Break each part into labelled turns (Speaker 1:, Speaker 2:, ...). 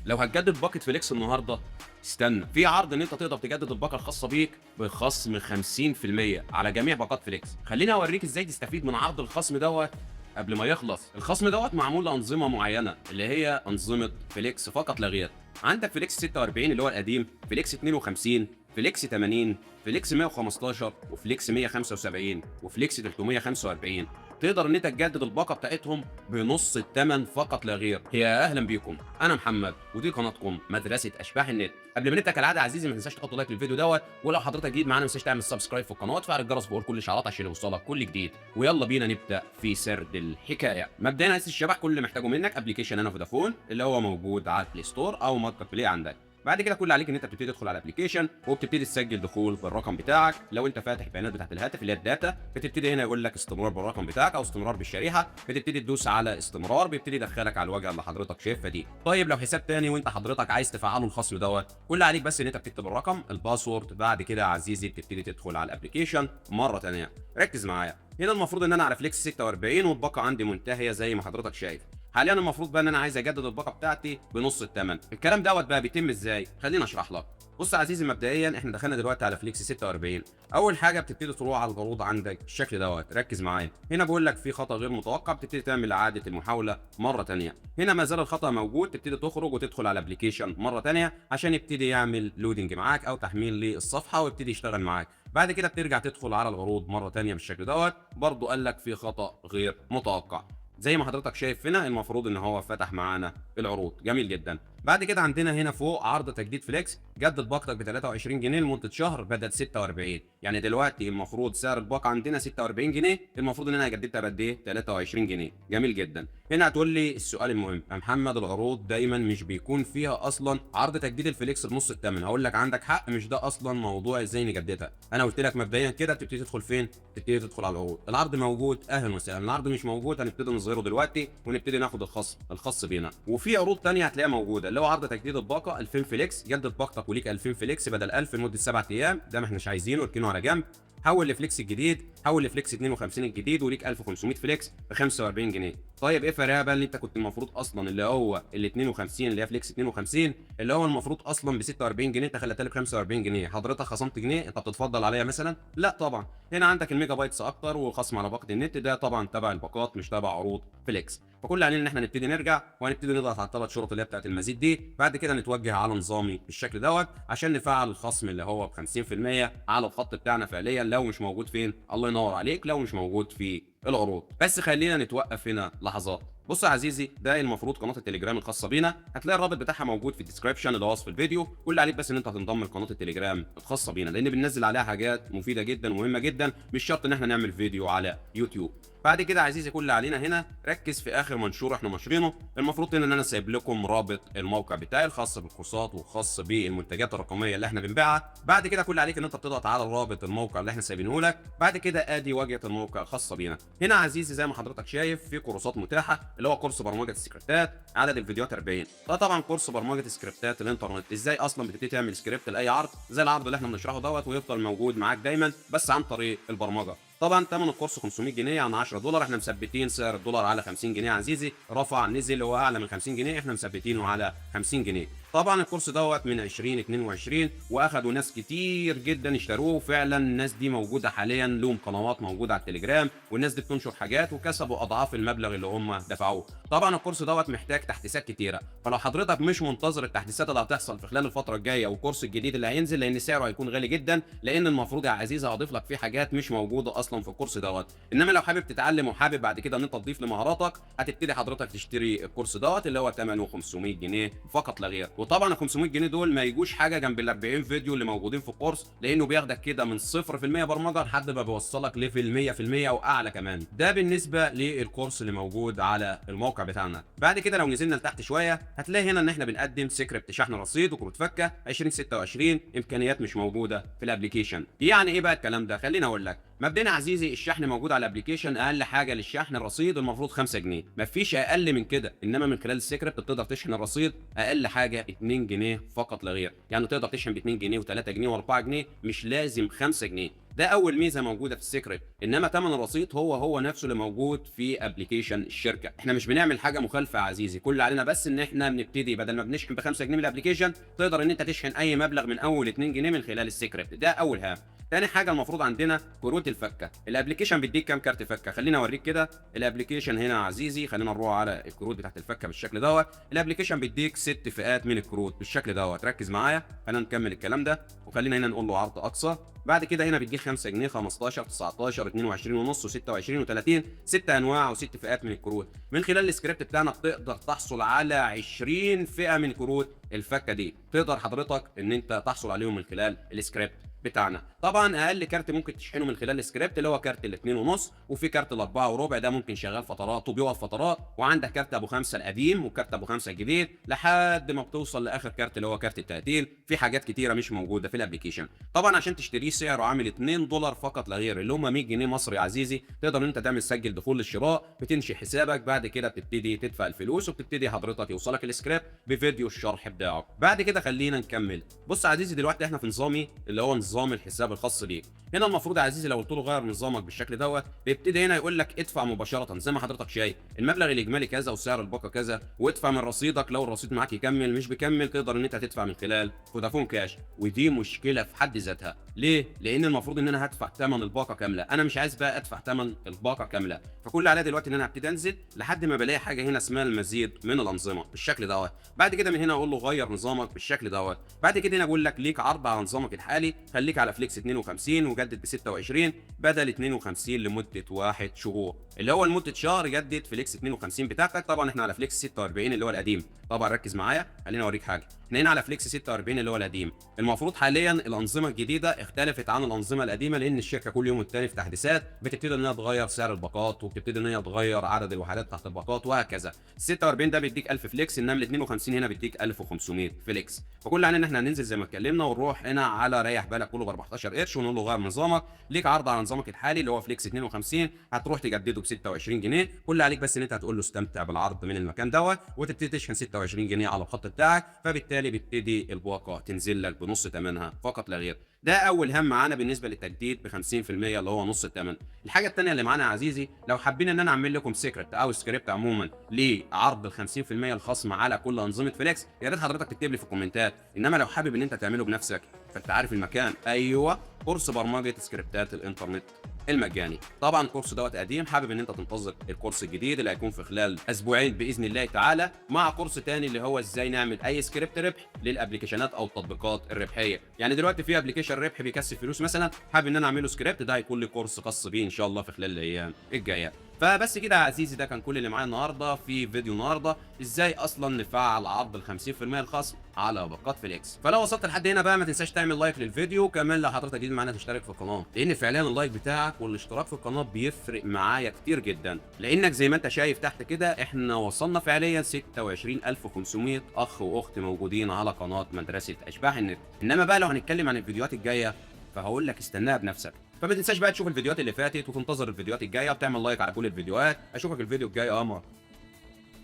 Speaker 1: لو هتجدد باقة فليكس النهارده استنى، في عرض ان انت تقدر تجدد الباقة الخاصة بيك بخصم 50% على جميع باقات فليكس. خليني اوريك ازاي تستفيد من عرض الخصم دوت قبل ما يخلص. الخصم دوت معمول لانظمة معينة اللي هي انظمة فليكس فقط لا غير. عندك فليكس 46 اللي هو القديم، فليكس 52، فليكس 80، فليكس 115، وفليكس 175، وفليكس 345. تقدر ان انت تجدد الباقه بتاعتهم بنص الثمن فقط لا غير. يا اهلا بيكم، انا محمد ودي قناتكم مدرسه اشباح النت. قبل ما نبدا كالعاده عزيزي ما تنساش تحط لايك للفيديو دوت، ولو حضرتك جديد معانا ما تنساش تعمل سبسكرايب في القناه وتفعل الجرس فوق كل الاشعارات عشان يوصلك كل جديد. ويلا بينا نبدا في سرد الحكايه. مبدئيا اساس الشبح كل اللي محتاجه منك ابلكيشن انا فودافون اللي هو موجود على البلاي ستور او ماركت بلاي عندك. بعد كده كل اللي عليك ان انت بتبتدي تدخل على الابلكيشن وبتبتدي تسجل دخول بالرقم بتاعك. لو انت فاتح البيانات بتاعت الهاتف اللي هي الداتا، بتبتدي هنا يقول لك استمرار بالرقم بتاعك او استمرار بالشريحه، بتبتدي تدوس على استمرار، بيبتدي يدخلك على الواجهه اللي حضرتك شايفها دي. طيب لو حساب تاني وانت حضرتك عايز تفعله الخصم دوت، كل اللي عليك بس ان انت بتكتب الرقم الباسورد. بعد كده يا عزيزي بتبتدي تدخل على الابلكيشن مره ثانيه. ركز معايا، هنا المفروض ان انا على فليكس 46 والباقه عندي منتهيه زي ما حضرتك شايف. حاليا المفروض بقى ان انا عايز اجدد الباقه بتاعتي بنص الثمن. الكلام دوت بقى بيتم ازاي؟ خليني اشرح لك. بص يا عزيزي، مبدئيا احنا دخلنا دلوقتي على فليكس 46. اول حاجه بتبتدي تروح على العروض عندك بالشكل دوت. ركز معايا، هنا بقول لك في خطا غير متوقع، بتبتدي تعمل اعاده المحاوله مره ثانيه. هنا ما زال الخطا موجود، تبتدي تخرج وتدخل على الابلكيشن مره ثانيه عشان يبتدي يعمل لودنج معاك او تحميل للصفحه ويبتدي يشتغل معاك. بعد كده بترجع تدخل على العروض مره ثانيه بالشكل دوت، برضه قال لك في خطا غير متوقع. زي ما حضرتك شايف هنا المفروض ان هو فتح معانا العروض. جميل جدا. بعد كده عندنا هنا فوق عرض تجديد فليكس، جدد باقتك ب 23 جنيه لمده شهر بدل 46. يعني دلوقتي المفروض سعر الباقه عندنا 46 جنيه، المفروض ان انا جددتها بقد ايه؟ 23 جنيه. جميل جدا. هنا هتقول لي السؤال المهم يا محمد، العروض دايما مش بيكون فيها اصلا عرض تجديد الفليكس بنص الثمن. هقول لك عندك حق، مش ده اصلا موضوع ازاي نجددها. انا قلت لك مبدئيا كده بتبتدي تدخل فين؟ تبتدي تدخل على العروض. العرض موجود اهلا وسهلا، العرض مش موجود هنبتدي نظهره دلوقتي ونبتدي ناخد الخاص بينا. وفي عروض ثانيه هتلاقيها موجوده اللي هو عرض تجديد الباقه 2000 فليكس، جدد باقتك وليك 2000 فليكس بدل 1000 لمده 7 ايام. ده ما احناش عايزينه، اركنه على جنب. حول لفليكس الجديد، حول لفليكس 52 الجديد وليك 1500 فليكس ب 45 جنيه. طيب ايه فرقها بقى؟ اللي انت كنت المفروض اصلا اللي هو ال 52 اللي هي فليكس 52 اللي هو المفروض اصلا ب 46 جنيه، انت خليتها لي ب 45 جنيه. حضرتك خصمت جنيه، انت بتتفضل عليا مثلا؟ لا طبعا. هنا عندك الميجا بايتس اكتر وخصم على باقه النت، ده طبعا تبع الباقات مش تبع عروض فليكس. فكل اللي علينا ان احنا نبتدي نرجع وهنبتدي نضغط على الثلاث شروط اللي هي بتاعت المزيد دي. بعد كده نتوجه على نظامي بالشكل دوت عشان نفعل الخصم اللي هو ب 50% على الخط بتاعنا فعليا لو مش موجود فين؟ الله ينور عليك، لو مش موجود في العروض. بس خلينا نتوقف هنا لحظات. بص يا عزيزي، ده المفروض قناه التليجرام الخاصه بينا، هتلاقي الرابط بتاعها موجود في الديسكربشن اللي هو وصف الفيديو. كل اللي عليك بس ان انت هتنضم لقناه التليجرام الخاصه بينا، لان بننزل عليها حاجات مفيده جدا ومهمه جدا، مش شرط ان احنا نعمل فيديو على يوتيوب. بعد كده عزيزي كل اللي علينا هنا ركز في اخر منشور احنا ناشرينه. المفروض ان انا سايب لكم رابط الموقع بتاعي الخاص بالكورسات والخاص بالمنتجات الرقميه اللي احنا بنبيعها. بعد كده كل اللي عليك ان انت بتضغط على الرابط الموقع اللي احنا سايبينه لك. بعد كده ادي واجهه الموقع الخاصه بينا. هنا عزيزي زي ما حضرتك شايف في كورسات متاحه اللي هو كورس برمجه السكريبتات، عدد الفيديوهات 40. ده طبعا كورس برمجه سكريبتات الانترنت، ازاي اصلا بتبتدي تعمل سكريبت لاي عرض زي العرض اللي احنا بنشرحه دوت ويفضل موجود معاك دايما بس عن طريق البرمجه. طبعا ثمن الكورس 500 جنيه يعني 10 دولار. احنا مثبتين سعر الدولار على 50 جنيه عزيزي، رفع نزل هو اعلى من 50 جنيه، احنا مثبتينه على 50 جنيه. طبعا الكورس دوت من 2022 واخدوا ناس كتير جدا اشتروه فعلا. الناس دي موجوده حاليا لهم قنوات موجوده على التليجرام، والناس دي بتنشر حاجات وكسبوا اضعاف المبلغ اللي هم دفعوه. طبعا الكورس دوت محتاج تحديثات كتيره، فلو حضرتك مش منتظر التحديثات اللي هتحصل في خلال الفتره الجايه والكورس الجديد اللي هينزل، لان سعره هيكون غالي جدا، لان المفروض يا عزيزي هضيف لك فيه حاجات مش موجوده اصلا في الكورس دوت. انما لو حابب تتعلم وحابب بعد كده ان انت تضيف لمهاراتك، هتبتدي حضرتك تشتري الكورس دوت اللي هو ثمنه 500 جنيه فقط لا غير. وطبعا ال 500 جنيه دول ما يجوش حاجه جنب ال 40 فيديو اللي موجودين في الكورس، لانه بياخدك كده من 0% برمجه لحد ما بيوصلك ليفل 100% واعلى كمان. ده بالنسبه للكورس اللي موجود على الموقع بتاعنا. بعد كده لو نزلنا لتحت شويه هتلاقي هنا ان احنا بنقدم سكريبت شحن رصيد وكروت فكه 2026، امكانيات مش موجوده في الابلكيشن. يعني ايه بقى الكلام ده؟ خليني اقول لك. مبدئيا عزيزي الشحن موجود على الابلكيشن، اقل حاجه للشحن الرصيد المفروض 5 جنيه، مفيش اقل من كده. انما من خلال السكريبت بتقدر تشحن الرصيد اقل حاجه 2 جنيه فقط لا غير. يعني تقدر تشحن ب 2 جنيه و3 جنيه و4 جنيه، مش لازم 5 جنيه. ده اول ميزه موجوده في السكريبت، انما ثمن الرصيد هو نفسه اللي موجود في ابلكيشن الشركه. احنا مش بنعمل حاجه مخالفه يا عزيزي، كل اللي علينا بس ان احنا بنبتدي بدل ما بنشحن ب 5 جنيه من الابلكيشن تقدر ان انت تشحن اي مبلغ من اول 2 جنيه من خلال السكريبت. ده اول هام. تاني حاجه المفروض عندنا كروت الفكه. الابلكيشن بيديك كام كارت فكه؟ خليني اوريك كده. الابلكيشن هنا يا عزيزي، خلينا نروح على الكروت بتاعت الفكه بالشكل دوت. الابلكيشن بيديك 6 فئات من الكروت بالشكل دوت. ركز معايا، خلينا نكمل الكلام ده وخلينا هنا نقول له عرض اقصى. بعد كده هنا بيديك 5 جنيه، 15، 19، 22 ونص، و26 و30، 6 انواع وست فئات من الكروت. من خلال السكريبت بتاعنا بتقدر تحصل على 20 فئه من كروت الفكه دي، تقدر حضرتك ان انت تحصل عليهم من خلال السكريبت بتاعنا. طبعا اقل كارت ممكن تشحنه من خلال السكريبت اللي هو كارت الاتنين ونص، وفي كارت الاربعه وربع، ده ممكن شغال فترات وبيقف فترات، وعندك كارت ابو 5 القديم وكارت ابو 5 الجديد لحد ما بتوصل لاخر كارت اللي هو كارت التقتيل. في حاجات كتيره مش موجوده في الابلكيشن. طبعا عشان تشتريه سعره عامل 2 دولار فقط لا غير، اللي هم 100 جنيه مصري يا عزيزي. تقدر ان انت تعمل سجل دخول للشراء، بتنشئ حسابك، بعد كده بتبتدي تدفع الفلوس وبتبتدي حضرتك يوصلك السكريبت بفيديو الشرح بتاعه. بعد كده خلينا نكمل. بص يا عزيزي، دلوقتي احنا في نظامي اللي هو نظام الحساب الخاص بيك. هنا المفروض يا عزيزي لو قلت له غير نظامك بالشكل دوت، بيبتدي هنا يقول لك ادفع مباشره زي ما حضرتك شايف، المبلغ الاجمالي كذا وسعر الباقه كذا، وادفع من رصيدك لو الرصيد معاك يكمل، مش بيكمل تقدر ان انت تدفع من خلال فودافون كاش. ودي مشكله في حد ذاتها. ليه؟ لان المفروض ان انا هدفع ثمن الباقه كامله، انا مش عايز بقى ادفع ثمن الباقه كامله. فكل اللي عليا دلوقتي ان انا هبتدي انزل لحد ما بلاقي حاجه هنا اسمها المزيد من الانظمه بالشكل دوت. بعد كده من هنا اقول له غير نظامك بالشكل دوت. بعد كده هنا اقول لك ليك عرض على نظامك الحالي، خليك على فليكس 52 وجدد ب 26 بدل 52 لمده 1 شهور، اللي هو لمده شهر جدد فليكس 52 بتاعتك. طبعا احنا على فليكس 46 اللي هو القديم. طبعا ركز معايا، خليني اوريك حاجه. احنا هنا على فليكس 46 اللي هو القديم. المفروض حاليا الانظمه الجديده اختلفت عن الانظمه القديمه، لان الشركه كل يوم والتاني في تحديثات بتبتدي انها تغير سعر الباقات، وبتبتدي ان هي تغير عدد الوحدات تحت الباقات وهكذا. ال 46 ده بيديك 1000 فليكس، انما ال 52 هنا بيديك 1500 فليكس. فكل علينا ان احنا هننزل زي ما اتكلمنا ونروح هنا على ريح بالك كله ب 14 قرش ونقول له غير نظامك. ليك عرض على نظامك الحالي اللي هو فليكس 52، هتروح تجدده ب 26 جنيه. كل عليك بس ان انت هتقول له استمتع بالعرض من المكان دوت، وتبتدي تشحن 26 جنيه على الخط بتاعك، فبالتالي بتبتدي الباقه تنزل لك بنص ثمنها فقط لا غير. ده اول هم معانا بالنسبه للتجديد ب 50% اللي هو نص الثمن. الحاجه الثانيه اللي معانا يا عزيزي، لو حابين ان انا اعمل لكم سيكريت او سكريبت عموما لعرض ال 50% الخصم على كل انظمه فليكس، يا ريت حضرتك تكتب لي في الكومنتات. انما لو حابب ان انت تعمله بنفسك فانت عارف المكان، ايوه، كورس برمجه سكريبتات الانترنت المجاني. طبعا الكورس دوت قديم، حابب ان انت تنتظر الكورس الجديد اللي هيكون في خلال اسبوعين باذن الله تعالى، مع كورس تاني اللي هو ازاي نعمل اي سكريبت ربح للابلكيشنات او التطبيقات الربحيه. يعني دلوقتي في ابلكيشن ربح بيكسب فلوس مثلا، حابب ان انا اعمله سكريبت، ده هيكون لي كورس خاص بيه ان شاء الله في خلال الايام الجايه. فبس كده يا عزيزي، ده كان كل اللي معايا النهارده في فيديو النهارده، ازاي اصلا نفعل عرض ال 50% الخصم على باقات فليكس. فلو وصلت لحد هنا بقى ما تنساش تعمل لايك للفيديو، كمان لو حضرتك جديد معانا تشترك في القناه، لان فعليا اللايك بتاعك والاشتراك في القناه بيفرق معايا كتير جدا، لانك زي ما انت شايف تحت كده احنا وصلنا فعليا 26500 اخ واخت موجودين على قناه مدرسه اشباح النت. انما بقى لو هنتكلم عن الفيديوهات الجايه فهقول لك استناها بنفسك. فما تنساش بقى تشوف الفيديوهات اللي فاتت وتنتظر الفيديوهات الجايه وتعمل لايك على كل الفيديوهات. اشوفك الفيديو الجاي يا قمر.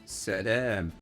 Speaker 1: سلام.